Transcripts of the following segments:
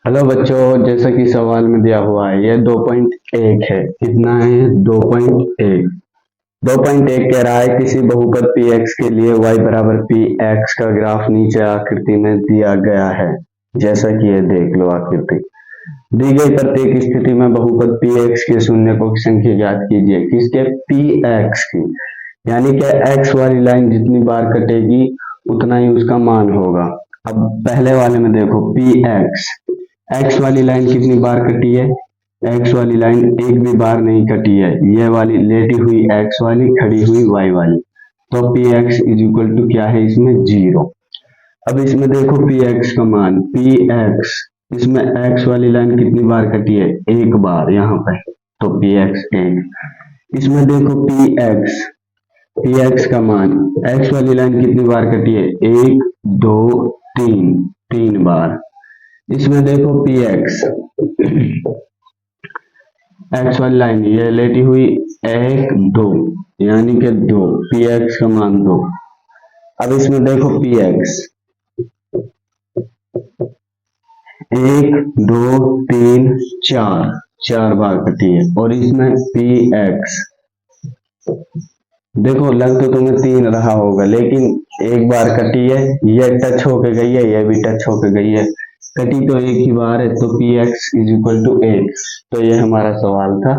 Hello बच्चों, जैसा कि सवाल में दिया हुआ है यह 2.1 है। कितना है? 2.1। 2.1 कह रहा है किसी बहुपद पी एक्स के लिए y बराबर पी एक्स का ग्राफ नीचे आकृति में दिया गया है। जैसा कि ये देख लो आकृति। दी गई प्रत्येक स्थिति में बहुपद पी एक्स के शून्यकों की संख्या ज्ञात कीजिए। किसके? पी एक्स की। यानी कि एक्स वाली लाइन जितनी बार कटेगी उतना ही उसका मान होगा। अब पहले वाले में देखो पी एक्स, एक्स वाली लाइन कितनी बार कटी है? एक्स वाली लाइन एक भी बार नहीं कटी है। ये वाली लेटी हुई एक्स वाली, खड़ी हुई वाई वाली। तो P X is equal to क्या है इसमें? 0। अब इसमें देखो पी एक्स का मान, पी एक्स, इसमें एक्स वाली लाइन कितनी बार कटी है? एक बार यहाँ पे, तो पी एक्स 1। इसमें देखो पी एक्स का मान, एक्स वाली लाइन कितनी बार कटी है? 1 2 3, 3 बार। इसमें देखो पी एक्स, एक्स वाली लाइन ये लेटी हुई 1 2, यानी कि 2, पी एक्स का मान 2। अब इसमें देखो पी एक्स 1 2 3 4, 4 बार कटी है। और इसमें पी एक्स देखो, लग तो तुम्हें 3 रहा होगा, लेकिन एक बार कटी है, ये टच होके गई है, ये भी टच होके गई है। कटी तो एक ही बार है, तो P X is equal to 1। तो ये हमारा सवाल था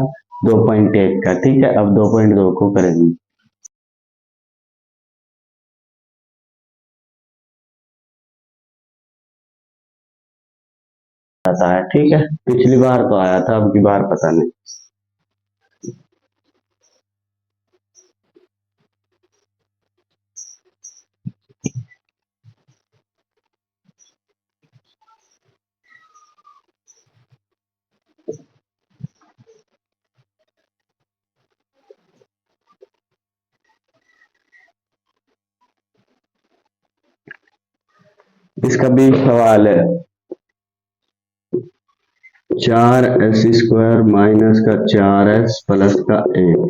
2.1 का। ठीक है, अब 2.2 को करेंगे। आता है, ठीक है, पिछली बार तो आया था, अब की बार पता नहीं। इसका भी सवाल है 4s² माइनस का 4s प्लस का 1।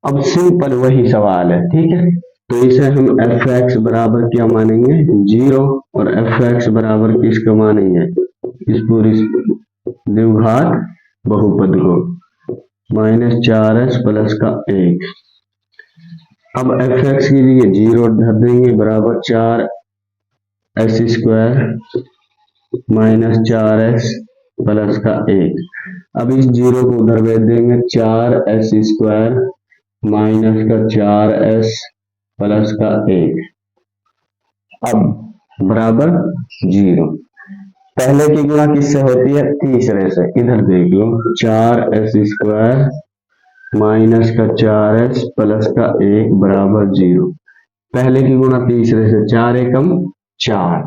अब सिंपल वही सवाल है, ठीक है। तो इसे हम एफ एक्स बराबर क्या मानेंगे? 0। और एफ एक्स बराबर किसको मानेंगे? इस पूरी द्विघात बहुपद को, -4s प्लस का 1। अब एफ एक्स की जगह 0 धर देंगे, बराबर 4s² माइनस 4s प्लस का 1। अब इस 0 को उधर भेज देंगे, 4s² माइनस का 4s प्लस का 1। अब बराबर 0। पहले की गुणा किससे होती है? तीसरे से। इधर देख लो, 4s² माइनस का 4s प्लस का 1 बराबर 0। पहले की गुणा तीसरे से, 4 एकम 4।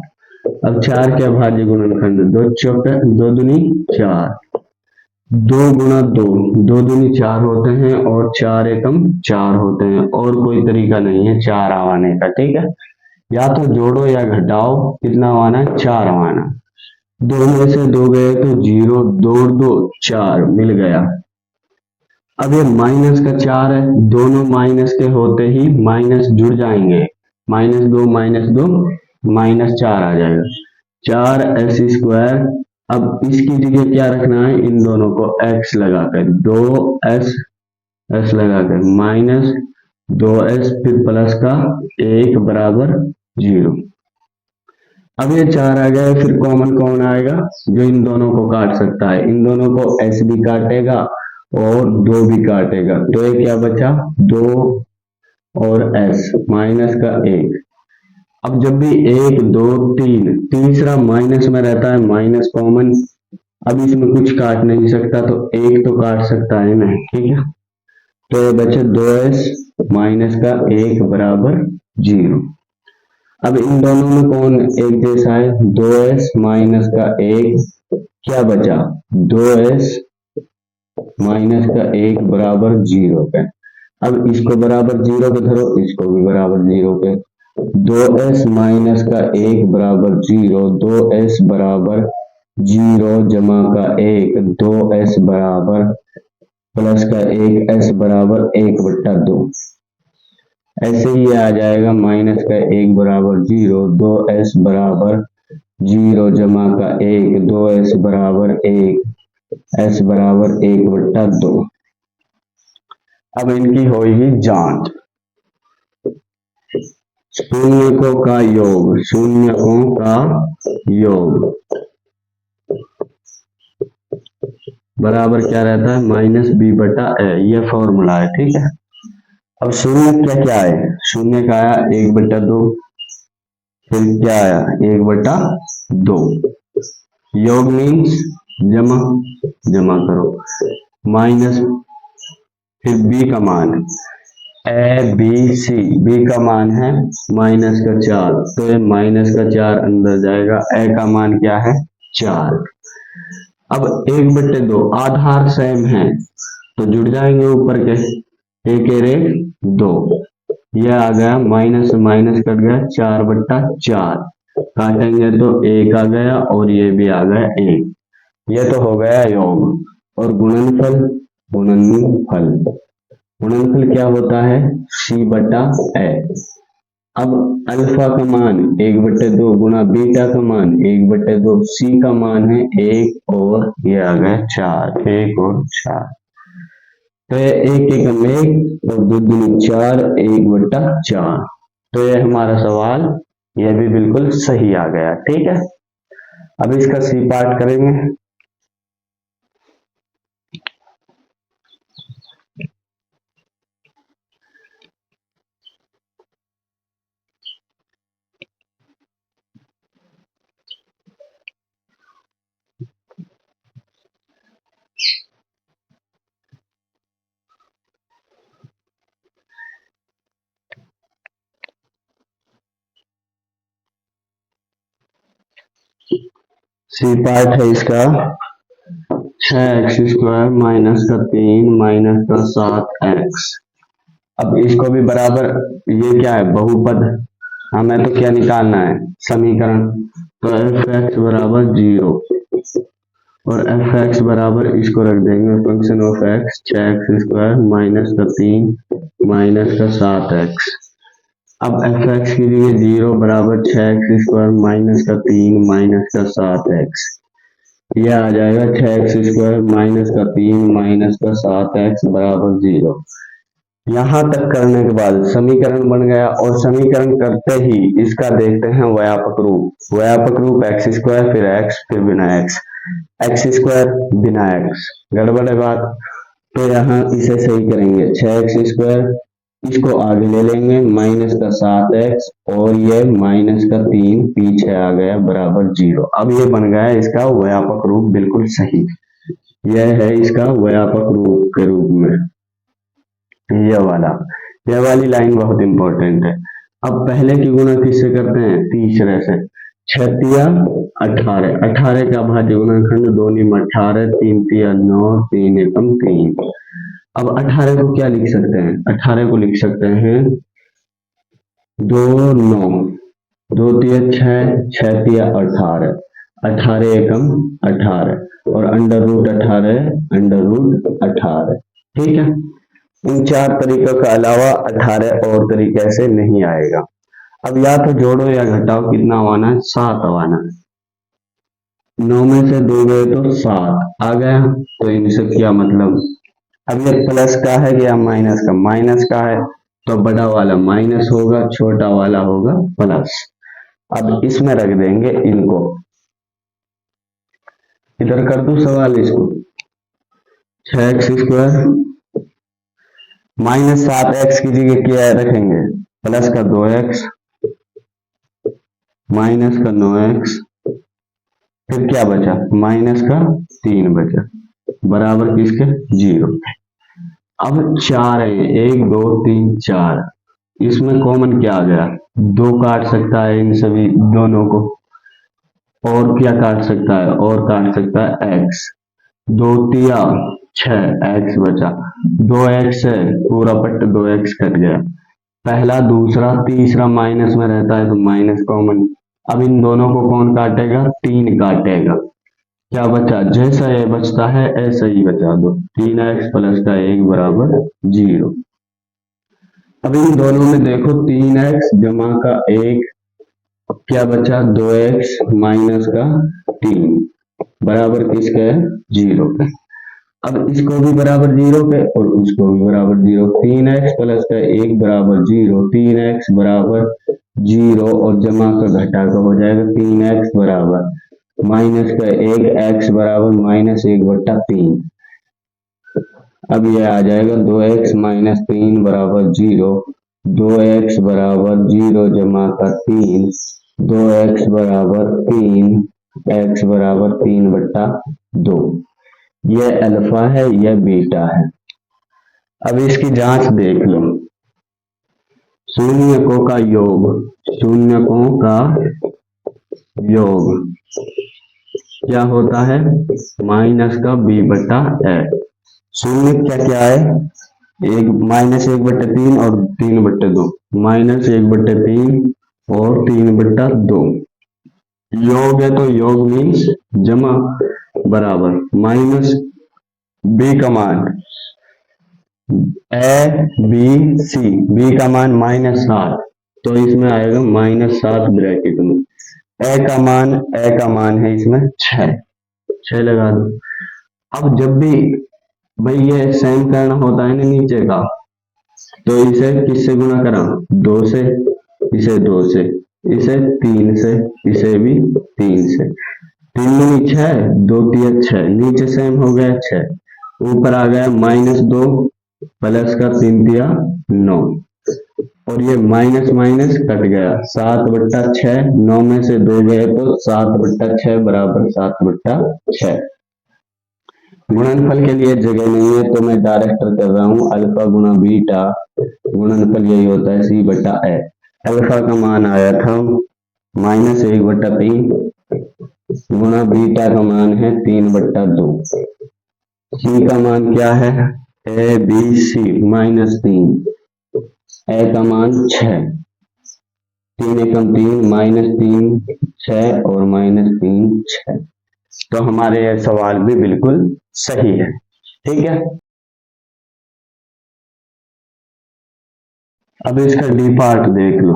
अब 4 के अभाज्य गुणनखंड, 2 चौके 2 दूनी 4, 2 गुणा 2, 2 दूनी 4 होते हैं, और 4 एकम 4 होते हैं। और कोई तरीका नहीं है 4 आवाने का, ठीक है। या तो जोड़ो या घटाओ, कितना आवाना है? 4 आवाना। 2 में से 2 गए तो 0, 2 2 4 मिल गया। अब ये माइनस का 4 है, दोनों माइनस के होते ही माइनस जुड़ जाएंगे, -2 -2 -4 आ जाएगा, 4s²। अब इसकी जगह क्या रखना है? इन दोनों को x लगाकर, 2s s लगाकर, -2s फिर प्लस का 1 बराबर 0। अब ये 4 आ गए, फिर कॉमन कौन आएगा? जो इन दोनों को काट सकता है। इन दोनों को s भी काटेगा और 2 भी काटेगा, तो ये क्या बचा? 2 और s, माइनस का 1। अब जब भी 1 2 3, तीसरा माइनस में रहता है, माइनस कॉमन। अब इसमें कुछ काट नहीं सकता, तो 1 तो काट सकता है ना, ठीक है। तो ये बचे 2s माइनस का 1 बराबर 0। अब इन दोनों में कौन एक जैसा है? 2s माइनस का 1, क्या बचा? 2s माइनस का 1 बराबर 0 पे। अब इसको बराबर 0 पे धरो, इसको भी बराबर 0 पे। 2s माइनस का 1 बराबर 0, 2s बराबर 0 जमा का 1, 2s बराबर प्लस का 1, s बराबर 1/2। ऐसे ही आ जाएगा, -1 बराबर 0, 2s बराबर 0 जमा का 1, 2s बराबर 1, s बराबर 1/2। अब इनकी होगी जांच। शून्यकों का योग, शून्यकों का योग बराबर क्या रहता है, -b/a। ये फॉर्मूला है, ठीक है। अब शून्य क्या क्या है, शून्य का आया 1/2, फिर क्या आया 1/2। योग मीन्स जमा, जमा करो, माइनस, फिर b का मान ABC, b का मान है -4, तो ये -4 अंदर जाएगा। a का मान क्या है 4। अब 1/2 आधार सेम है तो जुड़ जाएंगे ऊपर के, 1 रेख 2, यह आ गया माइनस माइनस कट गया 4/4, काटेंगे तो 1 आ गया और ये भी आ गया 1। यह तो हो गया योग। और गुणनफल, गुणनफल, गुणनफल क्या होता है c/a। अब अल्फा का मान 1/2 गुणा बीटा का मान 1/2, सी का मान है 1 और ये आ गया 4, 1 और 4। तो ये 1 एकम 1 और 2 दूनी 4, 1/4। तो ये हमारा सवाल, यह भी बिल्कुल सही आ गया, ठीक है। अब इसका सी पार्ट करेंगे। सी पार्ट है इसका 6x² -3 अब इसको भी बराबर, ये क्या है बहुपद, हमें तो क्या निकालना है समीकरण। तो f(x) बराबर 0 और f(x) बराबर इसको रख देंगे फंक्शन ऑफ x 6x² -3 अब f(x) की जगह 0 बराबर 6x² -3 यह आ जाएगा 6x² -3 बराबर 0। यहाँ तक करने के बाद समीकरण बन गया और समीकरण करते ही इसका देखते हैं व्यापक रूप। व्यापक रूप x² फिर x फिर बिना x² बिना x, गड़बड़ है बात। तो यहाँ इसे सही करेंगे 6x², इसको आगे ले लेंगे -7x और ये -3 पीछे आ गया बराबर 0। अब ये बन गया इसका व्यापक रूप बिल्कुल सही। यह है इसका व्यापक रूप के रूप में यह वाली लाइन बहुत इंपॉर्टेंट है। अब पहले की गुणा किससे करते हैं, तीसरे से। 6 18, 18 का भाज्य गुणनखंड 2 × 18, 3 × 9, 3 × 3। अब 18 को क्या लिख सकते हैं, 18 को लिख सकते हैं 2 9, 2 × 6, 6 × 18, 18 एकम 18 और √18, ठीक है। इन 4 तरीकों के अलावा 18 और तरीके से नहीं आएगा। अब या तो जोड़ो या घटाओ, कितना आना है 7 आना है। 9 में से 2 गए तो 7 आ गया, तो इनसे क्या मतलब। अब ये प्लस का है या माइनस का, माइनस का है तो बड़ा वाला माइनस होगा, छोटा वाला होगा प्लस। अब इसमें रख देंगे इनको, इधर कर दूं सवाल इसको, 6x² -7x की जगह क्या रखेंगे प्लस का 2x माइनस का 9x, फिर क्या बचा माइनस का 3 बचा बराबर किसके 0। अब 4 है, 1 2 3 4, इसमें कॉमन क्या आ गया, 2 काट सकता है इन सभी दोनों को, और क्या काट सकता है, और काट सकता है x, 2 तिया 6 x बचा, 2x है पूरा पट्ट 2x कट गया, पहला दूसरा तीसरा माइनस में रहता है तो माइनस कॉमन। अब इन दोनों को कौन काटेगा, 3 काटेगा, क्या बचा, जैसा ये बचता है ऐसा ही बचा दो, 3x प्लस का 1 बराबर 0। अब इन दोनों में देखो 3x जमा का 1 क्या बचा 2x माइनस का 3 बराबर किसके है 0 के। अब इसको भी बराबर 0 के और उसको भी बराबर 0, 3x प्लस का 1 बराबर 0, 3x बराबर 0 और जमा का घटा का हो जाएगा 3x बराबर माइनस का 1, x बराबर माइनस 1/3। अब यह आ जाएगा 2x माइनस 3 बराबर 0, 2x बराबर 0 जमा का 3, 2x बराबर 3, x बराबर 3/2। यह अल्फा है, यह बीटा है। अब इसकी जांच देख लो। शून्यकों का योग, शून्यकों का योग क्या होता है माइनस का b/a। शून्य क्या क्या है एक माइनस 1/3 और 3/2, माइनस 1/3 और 3/2। योग है तो योग मीन्स जमा बराबर माइनस b का मान a b c, b का मान -7 तो इसमें आएगा -7 ब्रैकेट में। a का मान है इसमें 6 लगा दो। अब जब भी भाई ये सेम करना होता है ना नीचे का, तो इसे किससे गुणा करा 2 से, इसे 2 से, इसे 3 से, इसे भी 3 से। 3 दूनी 6, 2 तिया 6, नीचे सेम हो गया 6, ऊपर आ गया -2 प्लस का 3 तिया 9 और ये माइनस माइनस कट गया 7/6, 9 में से 2 गए तो 7/6 बराबर 7/6। गुणनफल के लिए जगह नहीं है तो मैं डायरेक्ट कर रहा हूँ अल्फा गुणा बीटा, गुणनफल यही होता है c/a। अल्फा का मान आया था -1/3 गुणा बीटा का मान है 3/2। c का मान क्या है a b c -3, a का मान 6, 3 एकम 3 -3 6 और -3 6। तो हमारे यह सवाल भी बिल्कुल सही है। ठीक है, अब इसका डी पार्ट देख लो।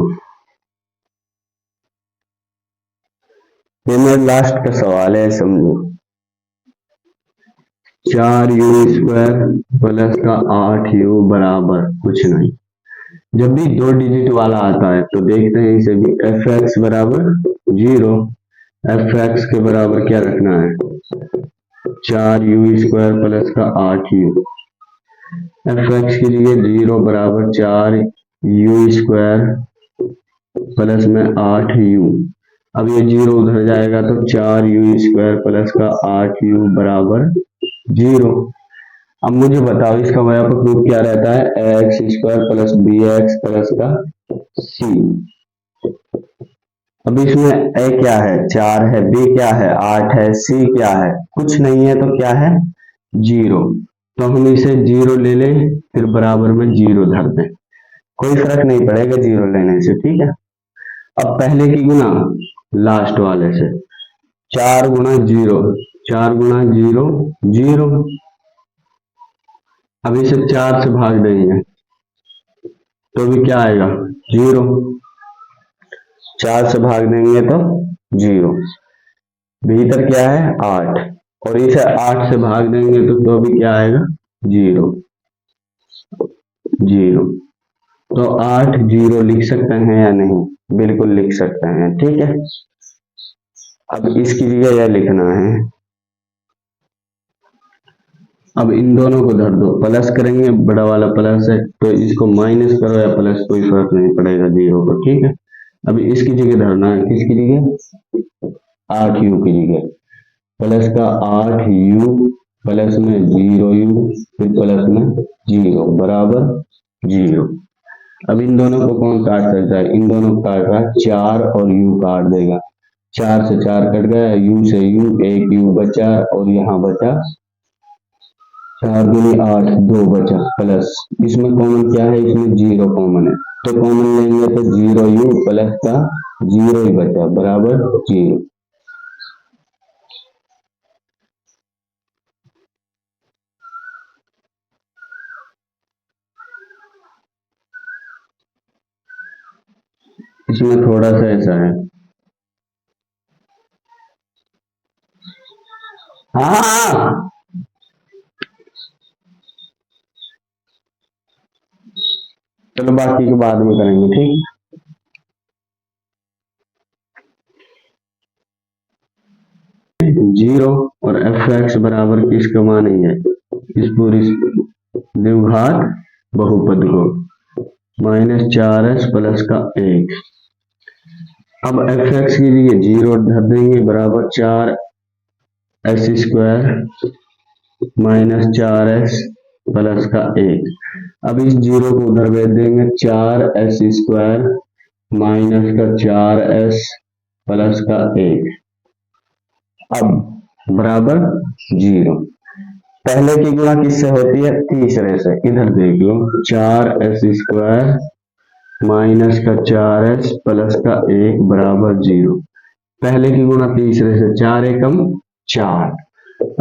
ये मेरा लास्ट का सवाल है, समझो। 4u² प्लस का 8u बराबर कुछ नहीं। जब भी 2 डिजिट वाला आता है तो देखते हैं इसे भी f(x) बराबर 0, f(x) के बराबर क्या रखना है 4u² प्लस का 8u, f(x) की जगह 0 बराबर 4u² प्लस में 8u। अब ये 0 उधर जाएगा तो 4u² प्लस का 8u बराबर 0। अब मुझे बताओ इसका व्यापक रूप क्या रहता है ax² प्लस bx प्लस का c। अब इसमें a क्या है 4 है, b क्या है 8 है, c क्या है कुछ नहीं है तो क्या है 0। तो हम इसे 0 ले लें फिर बराबर में 0 धर दें, कोई फर्क नहीं पड़ेगा 0 लेने से। ठीक है, अब पहले की गुना लास्ट वाले से 4 गुणा 0, 4 गुणा 0 0। अब इसे 4 से भाग देंगे तो भी क्या आएगा 0, 4 से भाग देंगे तो 0। भीतर क्या है 8 और इसे 8 से भाग देंगे तो भी क्या आएगा 0 0। तो 8 0 लिख सकते हैं या नहीं, बिल्कुल लिख सकते हैं। ठीक है, अब इसकी जगह यह लिखना है। अब इन दोनों को धर दो, प्लस करेंगे बड़ा वाला प्लस है तो इसको माइनस करो या प्लस कोई फर्क नहीं पड़ेगा 0 को। ठीक है, अब इसकी जगह धरना है, किसकी जगह 8u की जगह प्लस का 8u प्लस में 0u फिर प्लस में 0 बराबर 0। अब इन दोनों को कौन काट सकता है, इन दोनों को काट रहा है 4 और u काट देगा, 4 से 4 कट गया, u से u, एक u बचा और यहाँ बचा 4 दूनी 8 2 बचा प्लस इसमें कॉमन क्या है इसमें 0 कॉमन है तो कॉमन लेंगे तो 0u प्लस का 0 ही बचा बराबर 0। इसमें थोड़ा सा ऐसा है हाँ, चलो बाकी के बाद में करेंगे, ठीक। जीरो और एफ एक्स बराबर किसका मानेंगे, इस पूरी द्विघात बहुपद को, -4s प्लस का 1। अब एफ एक्स की जगह जीरो धर देंगे बराबर 4s² -4s प्लस का 1। अब इस जीरो को उधर भेज देंगे 4s² माइनस का 4s प्लस का 1। अब बराबर जीरो। पहले की गुणा किससे होती है, तीसरे से। इधर देख लो 4s² माइनस का 4s प्लस का 1 बराबर जीरो। पहले की गुणा तीसरे से, 4 एकम 4।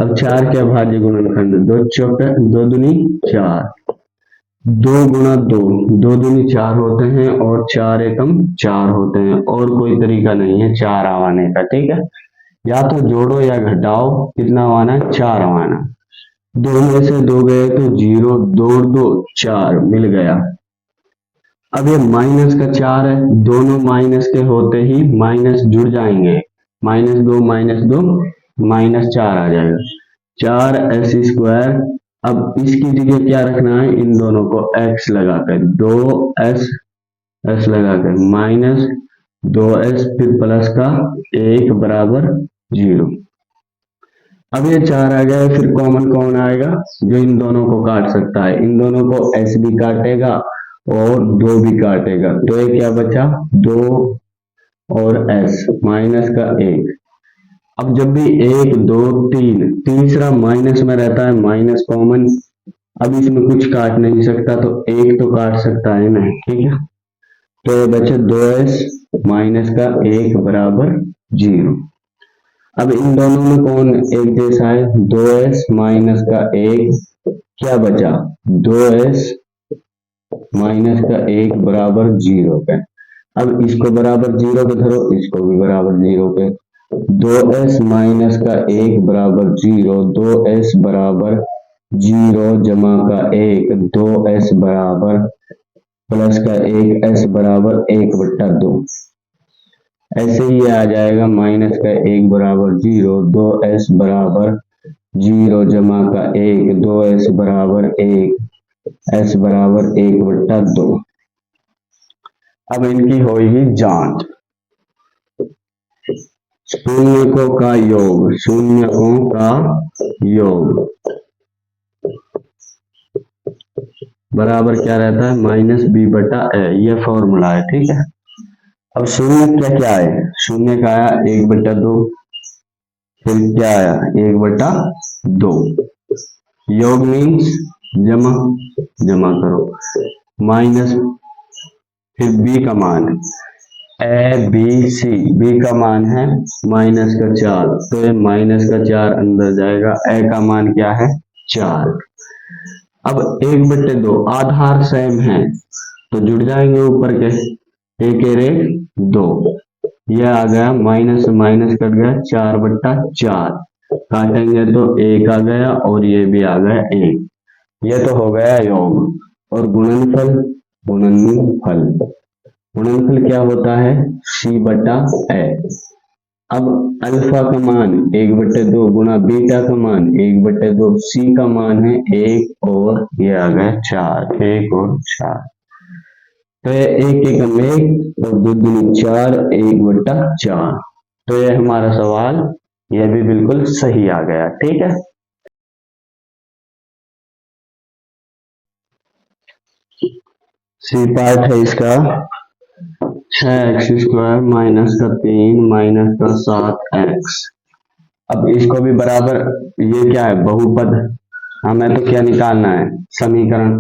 अब 4 के अभाज्य गुणनखंड, 2 चौके 2 दूनी 4, 2 गुणा 2, 2 दूनी 4 होते हैं और 4 एकम 4 होते हैं, और कोई तरीका नहीं है 4 आवाने का, ठीक है। या तो जोड़ो या घटाओ, कितना आवाना, 4 आवाना। 2 में से 2 गए तो 0, 2 2 4 मिल गया। अब ये माइनस का 4 है, दोनों माइनस के होते ही माइनस जुड़ जाएंगे, -2 -2 -4 आ जाएगा, 4s²। अब इसकी जगह क्या रखना है, इन दोनों को x लगाकर, 2s लगाकर -2s फिर प्लस का 1 बराबर 0। अब ये 4 आ गया, फिर कॉमन कौन आएगा, जो इन दोनों को काट सकता है। इन दोनों को s भी काटेगा और 2 भी काटेगा, तो ये क्या बचा, 2 और s माइनस का 1। अब जब भी 1 2 3 तीसरा माइनस में रहता है, माइनस कॉमन। अब इसमें कुछ काट नहीं सकता, तो 1 तो काट सकता है ना, ठीक है। तो ये बचे 2s माइनस का 1 बराबर 0। अब इन दोनों में कौन एक जैसा है, 2s माइनस का 1, क्या बचा, 2s माइनस का 1 बराबर 0 पे। अब इसको बराबर 0 पे धरो, इसको भी बराबर 0 पे। 2s माइनस का 1 बराबर 0, 2s बराबर 0 जमा का 1, 2s बराबर प्लस का 1, s बराबर 1/2। ऐसे ही आ जाएगा, माइनस का 1 बराबर 0, 2s बराबर 0 जमा का 1, 2s बराबर 1, s बराबर 1/2। अब इनकी होगी जांच। शून्यकों का योग, शून्यकों का योग बराबर क्या रहता है, -b/a। ये फॉर्मूला है, ठीक है। अब शून्य क्या क्या है, शून्य का आया 1/2, फिर क्या आया 1/2। योग मीन्स जमा करो, माइनस, फिर b का मान ABC, b का मान है -4, तो ये -4 अंदर जाएगा। a का मान क्या है 4। अब 1/2 आधार सेम है तो जुड़ जाएंगे ऊपर के, 1 रेख 2, यह आ गया, माइनस माइनस कट गया, 4/4 काटेंगे तो 1 आ गया और ये भी आ गया 1। यह तो हो गया योग। और गुणनफल, गुणनफल क्या होता है, c/a। अब अल्फा का मान 1/2 गुणा बीटा का मान 1/2, c का मान है 1 और ये आ गया 4, 1 और 4। तो ये 1 एकम 1 और 2 दूनी 4, 1/4। तो ये हमारा सवाल, ये भी बिल्कुल सही आ गया, ठीक है। सी पार्ट है इसका 6x² माइनस का 3 माइनस का 7x। अब इसको भी बराबर, ये क्या है बहुपद, हमें तो क्या निकालना है, समीकरण।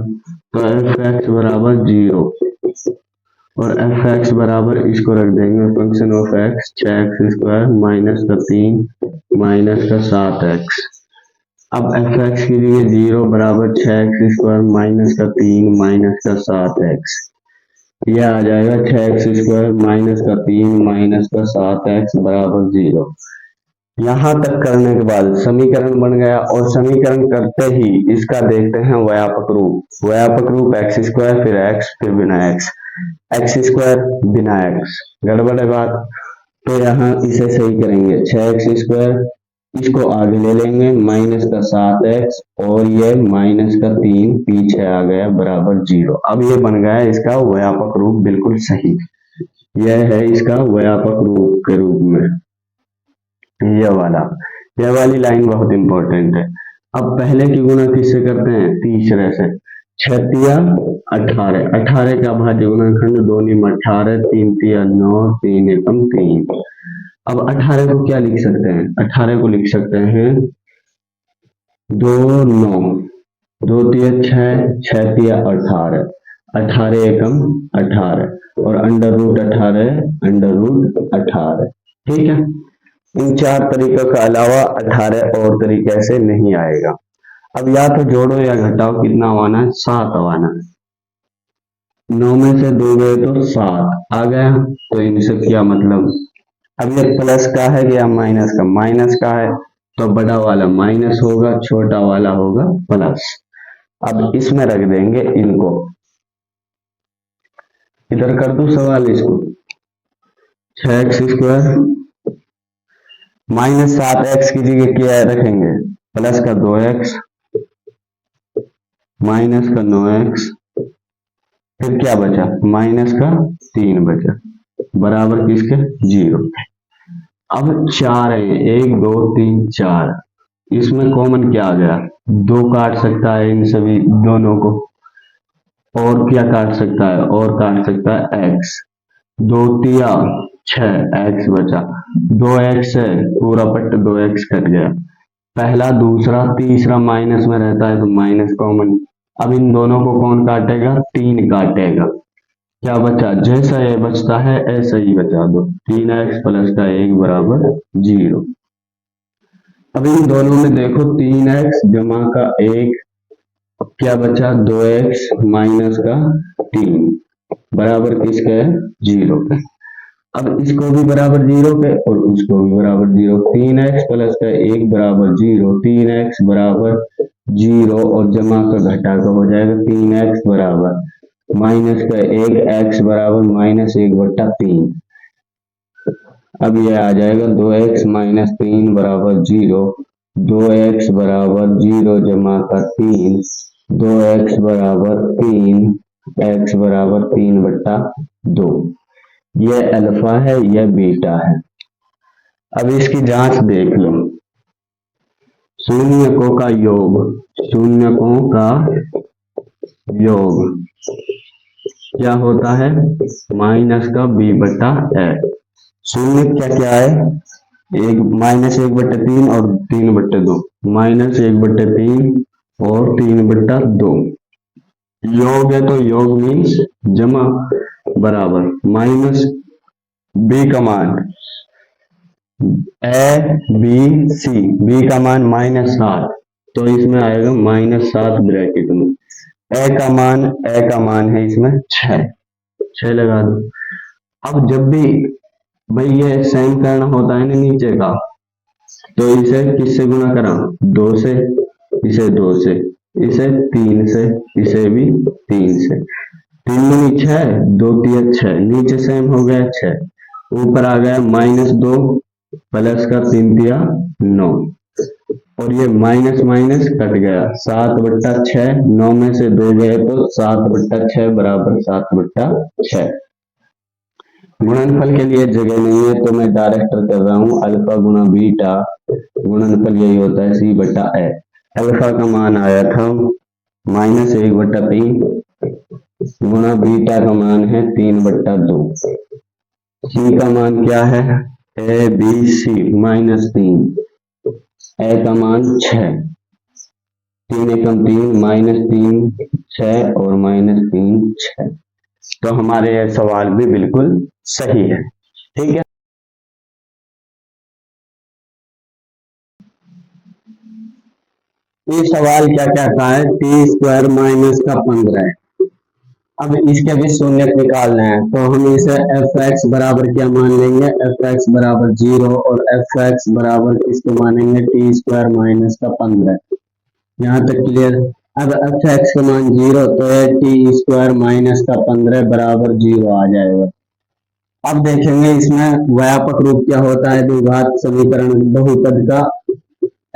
तो f(x) बराबर 0 और f(x) बराबर, इसको रख देंगे function of x 6x² minus का 3 माइनस का 7x। अब f(x) की जगह 0 बराबर 6x² माइनस का 3 माइनस का 7x। यह आ जाएगा 6x² माइनस का 3 माइनस का 7x बराबर 0। यहां तक करने के बाद समीकरण बन गया और समीकरण करते ही इसका देखते हैं व्यापक रूप। व्यापक रूप एक्स स्क्वायर फिर एक्स फिर बिना एक्स स्क्वायर बिना एक्स, गड़बड़ है बात। तो यहाँ इसे सही करेंगे 6x², इसको आगे ले लेंगे माइनस का 7x और ये माइनस का 3 पीछे आ गया बराबर 0। अब ये बन गया इसका व्यापक रूप बिल्कुल सही। यह है इसका व्यापक रूप के रूप में यह वाली लाइन बहुत इंपॉर्टेंट है। अब पहले की गुणा किससे करते हैं? तीसरे से। 6 तिया 18, 18 का भाज्य गुणनखंड 2 निम 18, 3 तिया 9, 3 एकम 3। अब 18 को क्या लिख सकते हैं? 18 को लिख सकते हैं 2 9, 2 तिया 6, 6 तिया 18, 18 एकम 18 और अंडर रूट 18, ठीक है। इन 4 तरीकों का अलावा 18 और तरीके से नहीं आएगा। अब या तो जोड़ो या घटाओ, कितना आना है? 7 आना है। 9 में से 2 गए तो 7 आ गया, तो इनसे क्या मतलब? अब ये प्लस का है या माइनस का? माइनस का है तो बड़ा वाला माइनस होगा, छोटा वाला होगा प्लस। अब इसमें रख देंगे इनको, इधर कर दूं सवाल इसको। 6x² माइनस 7x की जगह क्या रखेंगे? प्लस का 2x माइनस का 9x, फिर क्या बचा? माइनस का 3 बचा, बराबर किसके? 0। अब 4 है, 1 2 3 4, इसमें कॉमन क्या आ गया? 2 काट सकता है इन सभी दोनों को, और क्या काट सकता है? और काट सकता है x। 2 तिया 6, x बचा, 2x है, पूरा पट्ट 2x कट गया। पहला दूसरा तीसरा माइनस में रहता है तो माइनस कॉमन। अब इन दोनों को कौन काटेगा? 3 काटेगा। क्या बचा? जैसा ये बचता है ऐसा ही बचा दो। 3x प्लस का 1 बराबर 0। अब इन दोनों में देखो 3x जमा का 1, क्या बचा? 2x माइनस का 3 बराबर किसका है? 0 पे। अब इसको भी बराबर 0 पे और उसको भी बराबर 0। 3x प्लस का 1 बराबर 0, 3x बराबर 0 और जमा का घटा का हो जाएगा 3x बराबर माइनस का 1, x बराबर माइनस 1/3। अब यह आ जाएगा 2x माइनस 3 बराबर 0, 2x बराबर 0 जमा का 3, 2x बराबर 3, x बराबर 3/2। यह अल्फा है, यह बीटा है। अब इसकी जांच देख लो। शून्यकों का योग, शून्यकों का योग क्या होता है? माइनस का b/a। शून्य क्या क्या है? एक माइनस 1/3 और 3/2, माइनस 1/3 और 3/2। योग है तो योग मीन्स जमा बराबर माइनस b का मान a b c, b का मान -7 तो इसमें आएगा -7 ब्रैकेट में। a का मान है इसमें 6 लगा दो। अब जब भी भाई ये साइन करना होता है ना नीचे का, तो इसे किससे गुणा करा? 2 से, इसे 2 से, इसे 3 से, इसे भी 3 से। 3 दूनी 6, 2 तिया 6, नीचे सेम हो गया 6, ऊपर आ गया -2 प्लस का 3 तिया 9 और ये माइनस माइनस कट गया 7/6, 9 में से 2 गए तो 7/6 बराबर 7/6। गुणनफल के लिए जगह नहीं है तो मैं डायरेक्ट कर रहा हूं, अल्फा गुणा बीटा, गुणनफल यही होता है c/a। अल्फा का मान आया था -1/3 गुणा बीटा का मान है 3/2। c का मान क्या है? a b c -3, a का मान 6, 3 एकम 3 -3 6 और -3 6। तो हमारे यह सवाल भी बिल्कुल सही है, ठीक है। ये सवाल क्या कहता है? t² माइनस का 15 अब इसके भी शून्य निकालना है, तो हम इसे एफ एक्स बराबर क्या मान लेंगे, एफ एक्स बराबर 0 और एफ एक्स बराबर किसको मानेंगे, टी स्क्वायर माइनस का 15। यहाँ तक क्लियर। अब एफ एक्स का मान 0 तो टी स्क्वायर माइनस का 15 बराबर 0 आ जाएगा। अब देखेंगे इसमें व्यापक रूप क्या होता है, द्विघात समीकरण बहुपद का,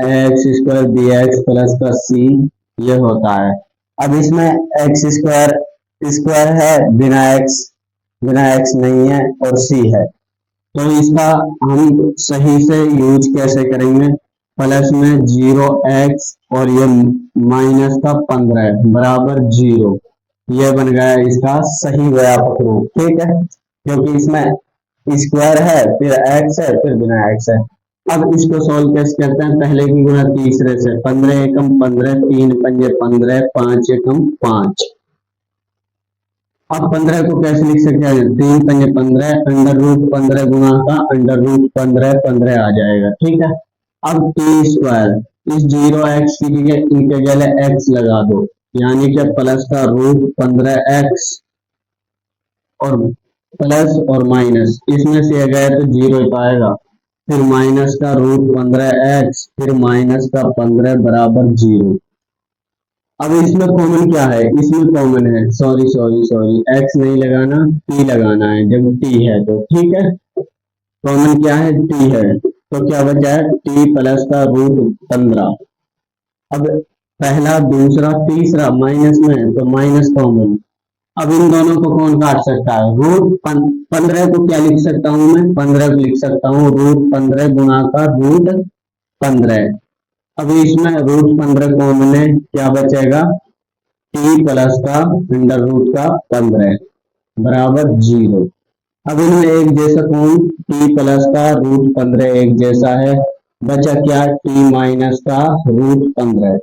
X square B X plus का सी ये होता है। अब इसमें एक्स स्क्वायर स्क्वायर है, बिना एक्स नहीं है और सी है, तो इसका हम सही से यूज कैसे करेंगे, प्लस में 0x और ये माइनस का 15 बराबर 0, ये बन गया इसका सही व्यापक रूप। ठीक है, क्योंकि इसमें स्क्वायर है फिर एक्स है फिर बिना एक्स है। अब इसको सॉल्व कैसे करते हैं, पहले की गुणा तीसरे से, 15 एकम 15, 3 पंजे 15, 5 एकम 5। अब 15 को कैसे लिख सकते हैं, 3 पंजे 15, अंडर रूट 15 गुणा का अंडर रूट 15 15 आ जाएगा। ठीक है, अब टी स्क्वायर, इस 0x की जगह इनके जगह x लगा दो, यानी कि प्लस का रूट 15x और प्लस और माइनस इसमें से गए तो 0 पाएगा, फिर माइनस का रूट 15x फिर माइनस का 15 बराबर 0। अब इसमें कॉमन क्या है, इसमें कॉमन है, सॉरी सॉरी सॉरी, एक्स नहीं लगाना, टी लगाना है जब टी है तो। ठीक है, कॉमन क्या है, टी है, तो क्या बचा है, टी प्लस का रूट 15। अब पहला दूसरा तीसरा माइनस में है तो माइनस कॉमन। अब इन दोनों को कौन काट सकता है, रूट 15 को क्या लिख सकता हूं मैं, 15 को लिख सकता हूँ रूट 15 गुणा का रूट 15। अभी इसमें रूट 15 कॉमन है, क्या बचेगा, टी प्लस का अंडर रूट का 15 बराबर 0। अब इनमें एक जैसा कौन, टी प्लस का रूट 15 एक जैसा है, बचा क्या, टी माइनस का रूट 15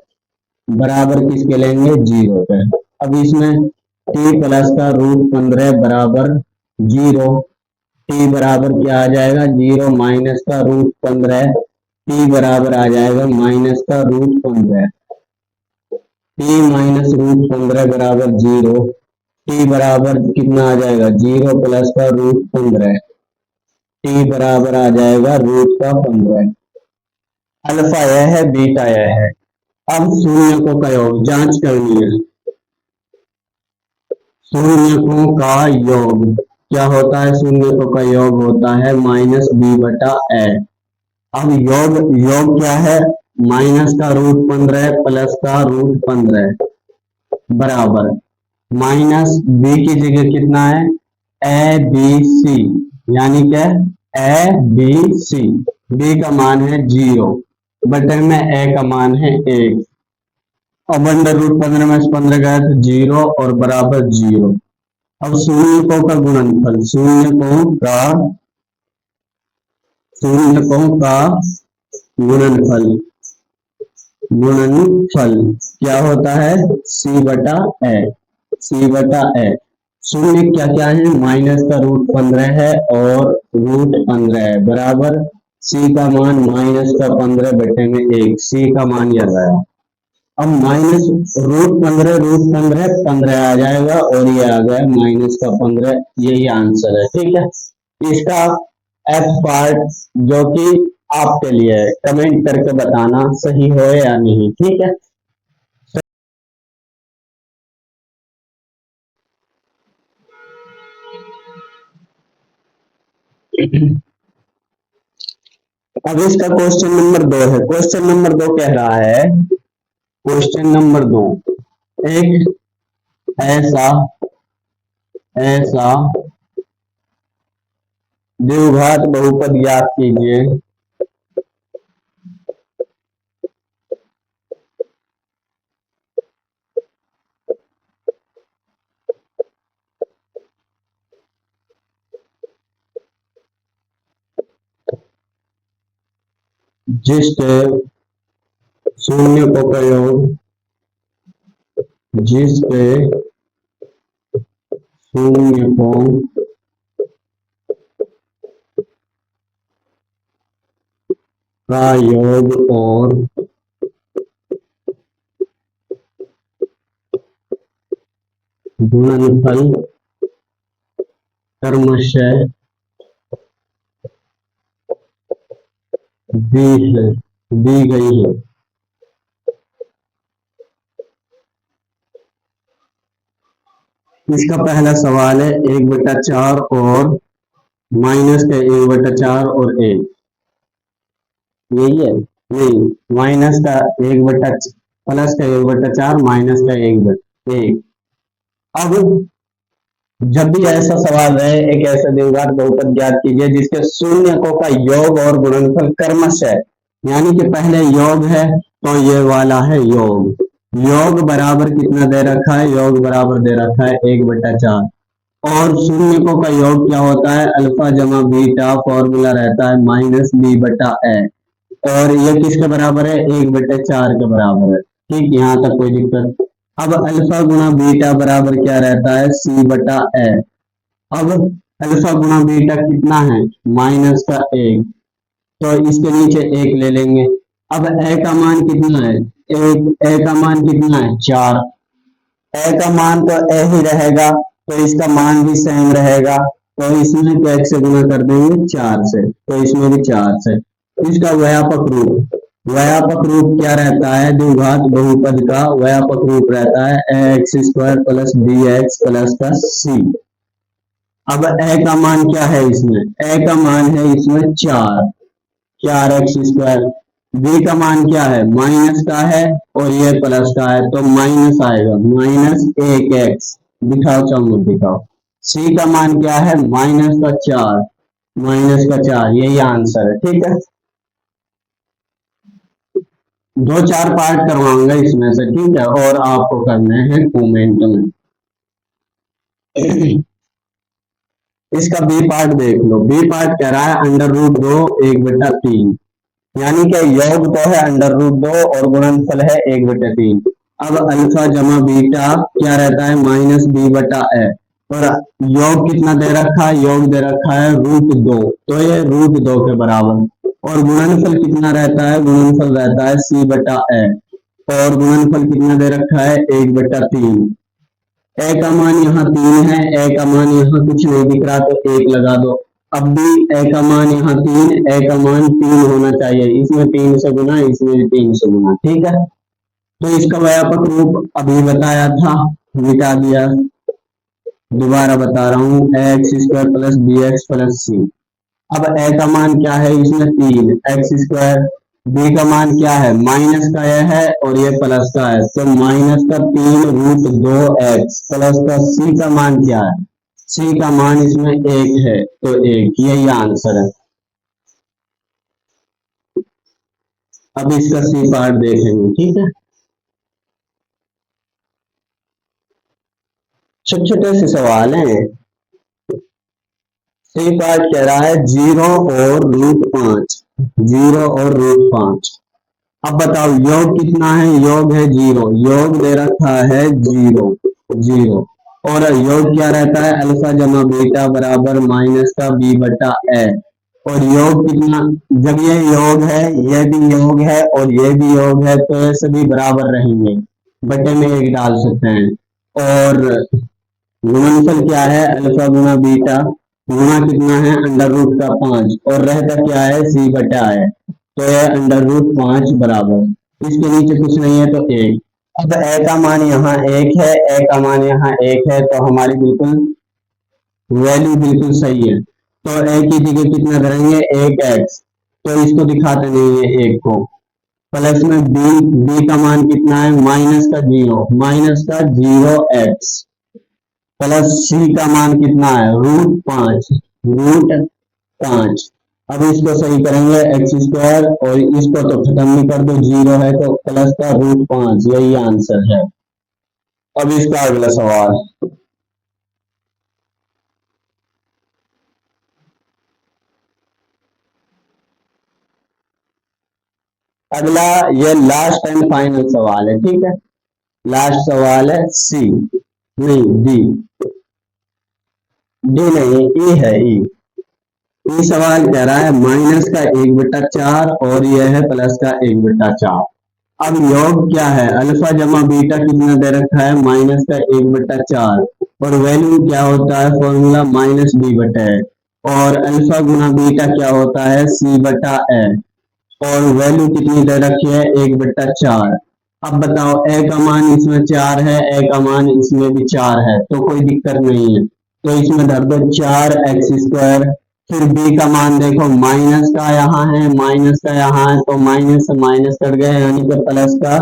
बराबर किसके लेंगे, 0 पे। अब इसमें टी प्लस का रूट 15 बराबर 0, टी बराबर क्या आ जाएगा, 0 माइनस का रूट 15, टी बराबर आ जाएगा माइनस का रूट 15, टी माइनस रूट 15 बराबर 0, टी बराबर कितना आ जाएगा, 0 प्लस का रूट 15, टी बराबर आ जाएगा रूट का 15। अल्फा यह है बीटा यह है। अब शून्यकों का योग जांच करनी है, शून्यकों का योग क्या होता है, शून्यकों का योग होता है माइनस बी बटा ए। अब योग योग क्या है, माइनस का रूट 15 प्लस का रूट 15 बराबर माइनस बी की जगह कितना है, ए बी सी, यानी क्या, ए बी सी, बी का मान है 0 बटे में ए का मान है 1। अब अंडर रूट 15 में से 15 गया तो 0 और बराबर 0। अब शून्यकों का गुणनफल, शून्यकों का गुणनफल, गुणनफल क्या होता है, सी बटा ए, सी बटा ए। शून्य क्या क्या है, माइनस का रूट 15 है और रूट 15 है बराबर सी का मान माइनस का 15 बटे में 1, सी का मान यह आया। अब माइनस रूट 15 15 आ जाएगा और ये आ गया माइनस का 15, यही आंसर है। ठीक है, इसका एफ पार्ट जो कि आपके लिए है, कमेंट करके बताना सही हो या नहीं। ठीक है, अब इसका क्वेश्चन नंबर 2 है, क्वेश्चन नंबर 2 कह रहा है, क्वेश्चन नंबर 2, एक ऐसा ऐसा द्विघात बहुपद ज्ञात कीजिए जिसके शून्यकों का योग, जिसके शून्यकों का योग और गुणनफल क्रमशः दी गई है। इसका पहला सवाल है 1/4 और माइनस का 1/4 और 1, यही है? नहीं, माइनस का 1 प्लस का 1/4 माइनस का 1/1। अब जब भी ऐसा सवाल रहे, एक ऐसा द्विघात बहुपद ज्ञात कीजिए जिसके शून्यकों का योग और गुणनफल क्रमशः, यानी कि पहले योग है तो ये वाला है योग। योग बराबर कितना दे रखा है? योग बराबर दे रखा है 1/4, और शून्यकों का योग क्या होता है? अल्फा जमा बीटा, फॉर्मूला रहता है -b/a, और ये किसके बराबर है? 1/4 के बराबर है। ठीक, यहाँ तक कोई दिक्कत? अब अल्फा गुणा बीटा बराबर क्या रहता है? c/a। अब अल्फा गुणा बीटा कितना है? -1, तो इसके नीचे 1 ले लेंगे। अब a का मान कितना है? a का मान कितना है? 4। a का मान तो a ही रहेगा, तो इसका मान भी सेम रहेगा, तो इसमें तो 1 से गुणा कर देंगे 4 से, तो इसमें भी 4 से। इसका व्यापक रूप क्या रहता है? द्विघात बहुपद का व्यापक रूप रहता है ax² + bx + का c। अब a का मान क्या है इसमें? a का मान है इसमें 4x²। b का मान क्या है? माइनस का है और ये प्लस का है, तो माइनस आएगा, -1x। दिखाओ, चलो दिखाओ। c का मान क्या है? -4, यही आंसर है। ठीक है, 2-4 पार्ट करवाऊंगा इसमें से, ठीक है, और आपको करने हैं कमेंट में। इसका बी पार्ट देख लो। बी पार्ट कह रहा है √2 1/3, यानी कि योग तो है √2 और गुणनफल है 1/3। अब अल्फा जमा बीटा क्या रहता है? -b/a, और योग कितना दे रखा है? योग दे रखा है √2, तो ये √2 के बराबर। और गुणनफल कितना रहता है? गुणनफल रहता है c/a, और गुणनफल कितना दे रखा है? 1/3। a का मान यहाँ 3 है, a का मान यहाँ कुछ नहीं दिख रहा, तो 1 लगा दो। अब भी a का मान यहाँ 3, a का मान 3 होना चाहिए, इसमें 3 से गुना, इसमें भी 3 से गुना। ठीक है, तो इसका व्यापक रूप अभी बताया था, मिटा दिया, दोबारा बता रहा हूँ, ax² + bx + c। अब a का मान क्या है? इसमें 3 x²। b का मान क्या है? माइनस का यह है और ये प्लस का है, तो -3√2x प्लस का c का मान क्या है? c का मान इसमें 1 है, तो 1, यही आंसर है। अब इसका सी पार्ट देखेंगे। ठीक है, छोटे छोटे से सवाल हैं। सी पार्ट कह रहा है 0 और √5, 0 और √5। अब बताओ योग कितना है? योग है 0, योग दे रखा है 0, 0, और योग क्या रहता है? अल्फा जमा बीटा बराबर माइनस का b/a, और योग कितना? जब ये योग है, ये भी योग है और ये भी योग है, तो ये सभी बराबर रहेंगे, बटे में 1 डाल सकते हैं। और गुणनफल क्या है? अल्फा गुणा बीटा, गुणा कितना है? √5, और रहता क्या है? c/a है, तो ये √5 बराबर, इसके नीचे कुछ नहीं है, तो 1। अब a का मान यहाँ 1 है, a का मान यहाँ 1 है, तो हमारी बिल्कुल वैल्यू बिल्कुल सही है। तो a की जगह कितना करेंगे? 1x, तो इसको दिखाते नहीं है 1 को। प्लस में b का मान कितना है? माइनस का 0x, प्लस c का मान कितना है? √5। अब इसको सही करेंगे x² और इसको तो खत्म नहीं कर दो, 0 है तो प्लस का √5, यही आंसर है। अब इसका अगला सवाल, अगला ये लास्ट एंड फाइनल सवाल है। ठीक है, लास्ट सवाल है सी, नहीं डी, डी नहीं, ई है, ई। ये सवाल कह रहा है माइनस का 1/4 और यह है प्लस का 1/4। अब योग क्या है, अल्फा जमा बीटा कितना दे रखा है, माइनस का 1/4, और वैल्यू क्या होता है, फॉर्मूला माइनस बी बटा है, और अल्फा गुना बीटा क्या होता है, सी बटा ए, और वैल्यू कितनी दे रखी है, 1/4। अब बताओ ए का मान इसमें 4 है, ए का मान इसमें भी 4 है, तो कोई दिक्कत नहीं है, तो इसमें धर दो 4x²। फिर b का मान देखो, माइनस का यहाँ है, माइनस का यहाँ है, तो माइनस से माइनस कट गए, यानी कि प्लस का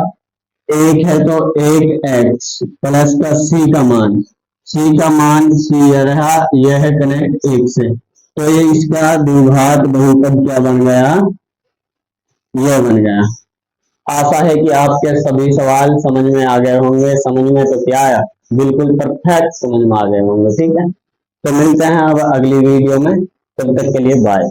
1 है, तो 1x प्लस का c रहा, यह है कनेक्ट 1 से, तो ये इसका द्विघात बहुपद क्या बन गया, यह बन गया। आशा है कि आपके सभी सवाल समझ में आ गए होंगे, समझ में तो क्या आया, बिल्कुल परफेक्ट समझ में आ गए होंगे। ठीक है, तो मिलते हैं अब अगली वीडियो में, तब तक के लिए बाय।